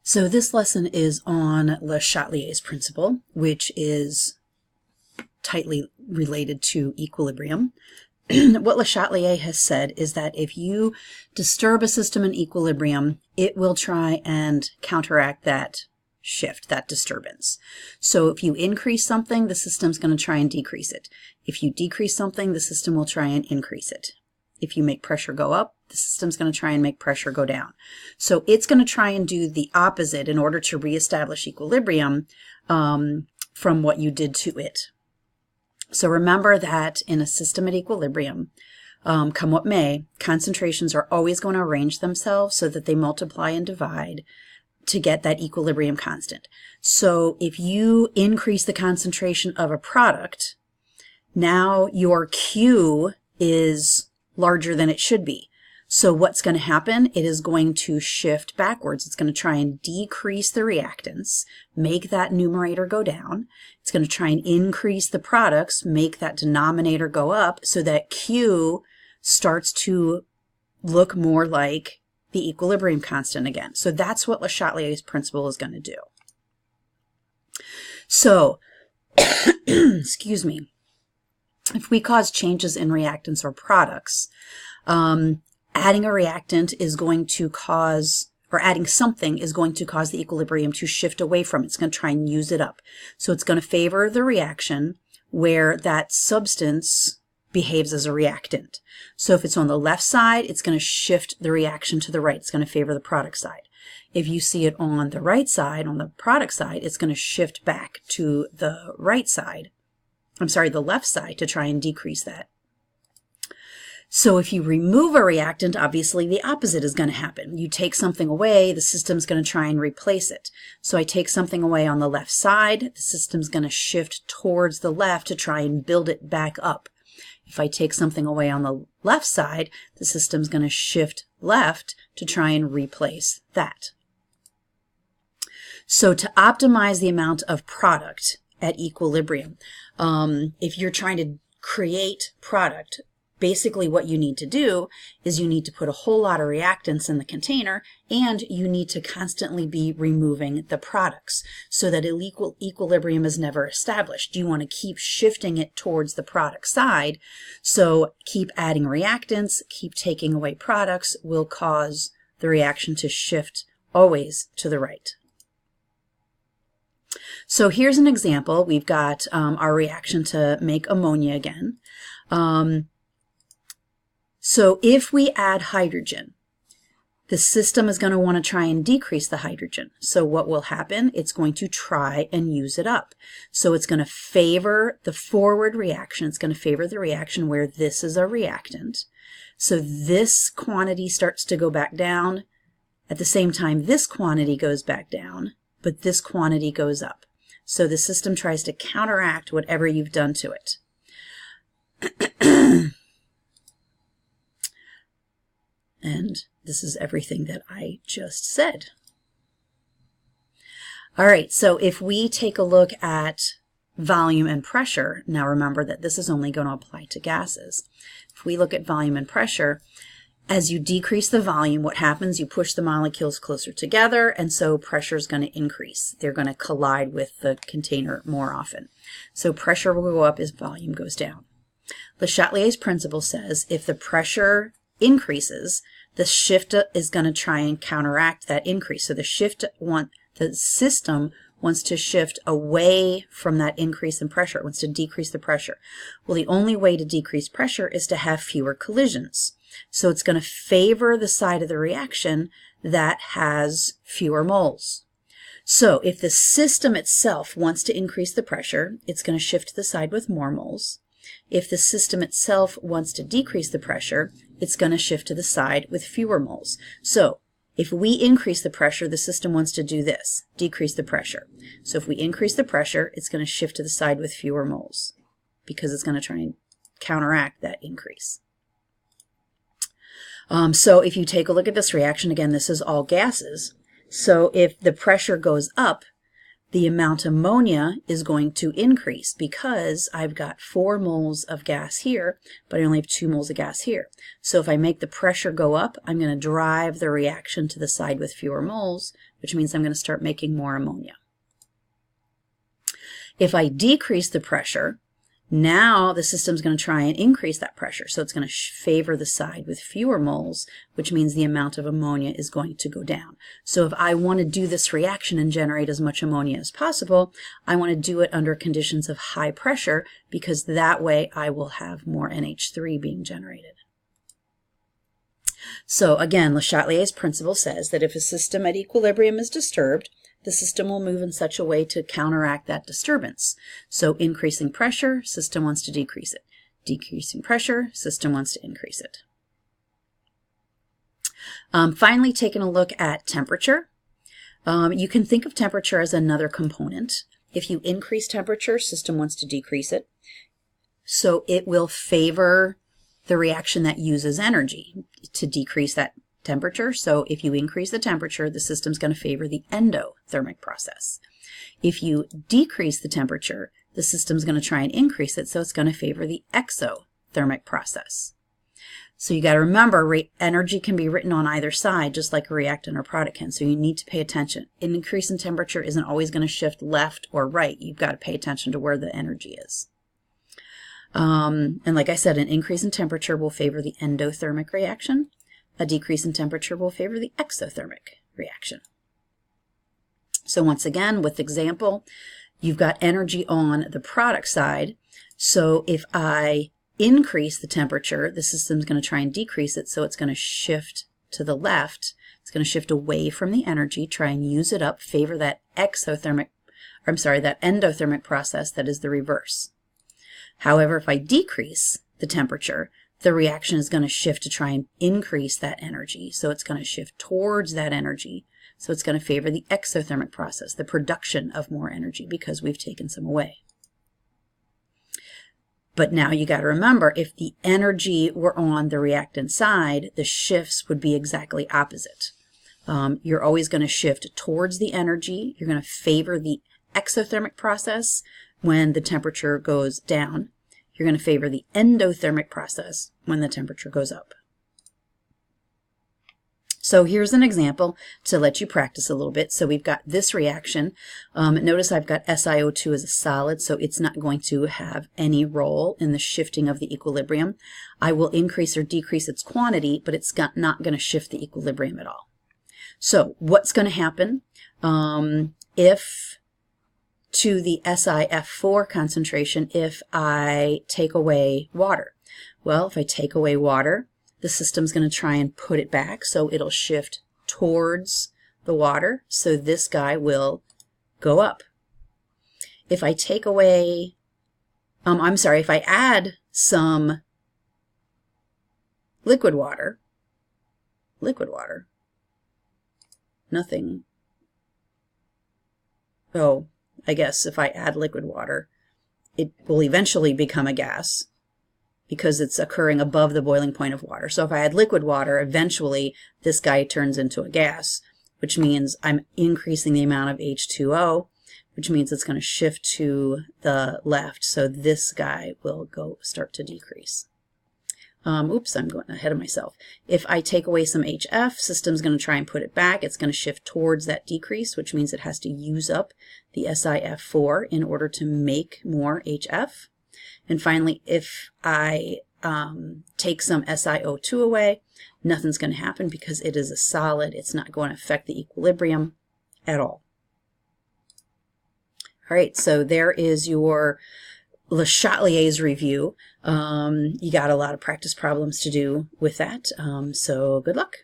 So this lesson is on Le Chatelier's principle, which is tightly related to equilibrium. What Le Chatelier has said is that if you disturb a system in equilibrium, it will try and counteract that shift, that disturbance. So if you increase something, the system's going to try and decrease it. If you decrease something, the system will try and increase it. If you make pressure go up, the system's going to try and make pressure go down. So it's going to try and do the opposite in order to reestablish equilibrium from what you did to it. So remember that in a system at equilibrium, come what may, concentrations are always going to arrange themselves so that they multiply and divide to get that equilibrium constant. So if you increase the concentration of a product, now your Q is larger than it should be. So what's going to happen? It is going to shift backwards. It's going to try and decrease the reactants, make that numerator go down. It's going to try and increase the products, make that denominator go up so that Q starts to look more like the equilibrium constant again. So that's what Le Chatelier's principle is going to do. So, excuse me, if we cause changes in reactants or products, adding a reactant is going to cause, or adding something is going to cause the equilibrium to shift away from it. It's going to try and use it up. So it's going to favor the reaction where that substance behaves as a reactant. So if it's on the left side, it's going to shift the reaction to the right. It's going to favor the product side. If you see it on the right side, on the product side, it's going to shift back to the right side. I'm sorry, the left side, to try and decrease that. So if you remove a reactant, obviously the opposite is going to happen. You take something away, the system's going to try and replace it. So I take something away on the left side, the system's going to shift towards the left to try and build it back up. If I take something away on the left side, the system's going to shift left to try and replace that. So to optimize the amount of product at equilibrium, if you're trying to create product, basically what you need to do is you need to put a whole lot of reactants in the container, and you need to constantly be removing the products so that equilibrium is never established. You want to keep shifting it towards the product side. So keep adding reactants, keep taking away products will cause the reaction to shift always to the right. So here's an example. We've got our reaction to make ammonia again. So if we add hydrogen, the system is going to want to try and decrease the hydrogen. So what will happen? It's going to try and use it up. So it's going to favor the forward reaction. It's going to favor the reaction where this is a reactant. So this quantity starts to go back down. At the same time, this quantity goes back down, but this quantity goes up. So the system tries to counteract whatever you've done to it. And this is everything that I just said. All right, so if we take a look at volume and pressure, now remember that this is only going to apply to gases. If we look at volume and pressure, as you decrease the volume, what happens? You push the molecules closer together, and so pressure is going to increase. They're going to collide with the container more often. So pressure will go up as volume goes down. Le Chatelier's principle says if the pressure increases, the shift is going to try and counteract that increase. So the system wants to shift away from that increase in pressure. It wants to decrease the pressure. Well, the only way to decrease pressure is to have fewer collisions. So it's going to favor the side of the reaction that has fewer moles. So if the system itself wants to increase the pressure, it's going to shift to the side with more moles. If the system itself wants to decrease the pressure, it's going to shift to the side with fewer moles. So if we increase the pressure, the system wants to do this, decrease the pressure. So if we increase the pressure, it's going to shift to the side with fewer moles because it's going to try and counteract that increase. So if you take a look at this reaction, again, this is all gases. So if the pressure goes up, the amount of ammonia is going to increase because I've got 4 moles of gas here, but I only have 2 moles of gas here. So if I make the pressure go up, I'm going to drive the reaction to the side with fewer moles, which means I'm going to start making more ammonia. If I decrease the pressure, now the system's going to try and increase that pressure. So it's going to favor the side with fewer moles, which means the amount of ammonia is going to go down. So if I want to do this reaction and generate as much ammonia as possible, I want to do it under conditions of high pressure, because that way I will have more NH3 being generated. So again, Le Chatelier's principle says that if a system at equilibrium is disturbed, the system will move in such a way to counteract that disturbance. So increasing pressure, system wants to decrease it. Decreasing pressure, system wants to increase it. Finally, taking a look at temperature. You can think of temperature as another component. If you increase temperature, system wants to decrease it. So it will favor the reaction that uses energy to decrease that temperature. So if you increase the temperature, the system's going to favor the endothermic process. If you decrease the temperature, the system's going to try and increase it, so it's going to favor the exothermic process. So you got to remember, energy can be written on either side, just like a reactant or product can, so you need to pay attention. An increase in temperature isn't always going to shift left or right. You've got to pay attention to where the energy is. And like I said, an increase in temperature will favor the endothermic reaction. A decrease in temperature will favor the exothermic reaction. So once again, with example, you've got energy on the product side. So if I increase the temperature, the system's going to try and decrease it, so it's going to shift to the left. It's going to shift away from the energy, try and use it up, favor that that endothermic process that is the reverse. However, if I decrease the temperature, the reaction is going to shift to try and increase that energy. So it's going to shift towards that energy. So it's going to favor the exothermic process, the production of more energy, because we've taken some away. But now you got to remember, if the energy were on the reactant side, the shifts would be exactly opposite. You're always going to shift towards the energy. You're going to favor the exothermic process when the temperature goes down. You're going to favor the endothermic process when the temperature goes up. So here's an example to let you practice a little bit. So we've got this reaction. Notice I've got SiO2 as a solid, so it's not going to have any role in the shifting of the equilibrium. I will increase or decrease its quantity, but it's not going to shift the equilibrium at all. So what's going to happen if to the SiF4 concentration if I take away water? Well, if I take away water, the system's going to try and put it back, so it'll shift towards the water, so this guy will go up. If I take away, if I add some liquid water, nothing. Oh, I guess if I add liquid water, it will eventually become a gas because it's occurring above the boiling point of water. So if I add liquid water, eventually this guy turns into a gas, which means I'm increasing the amount of H2O, which means it's going to shift to the left. So this guy will start to decrease. Oops, I'm going ahead of myself. If I take away some HF, system's going to try and put it back. It's going to shift towards that decrease, which means it has to use up the SiF4 in order to make more HF. And finally, if I take some SiO2 away, nothing's going to happen because it is a solid. It's not going to affect the equilibrium at all. All right, so there is your Le Chatelier's review. You got a lot of practice problems to do with that, so good luck.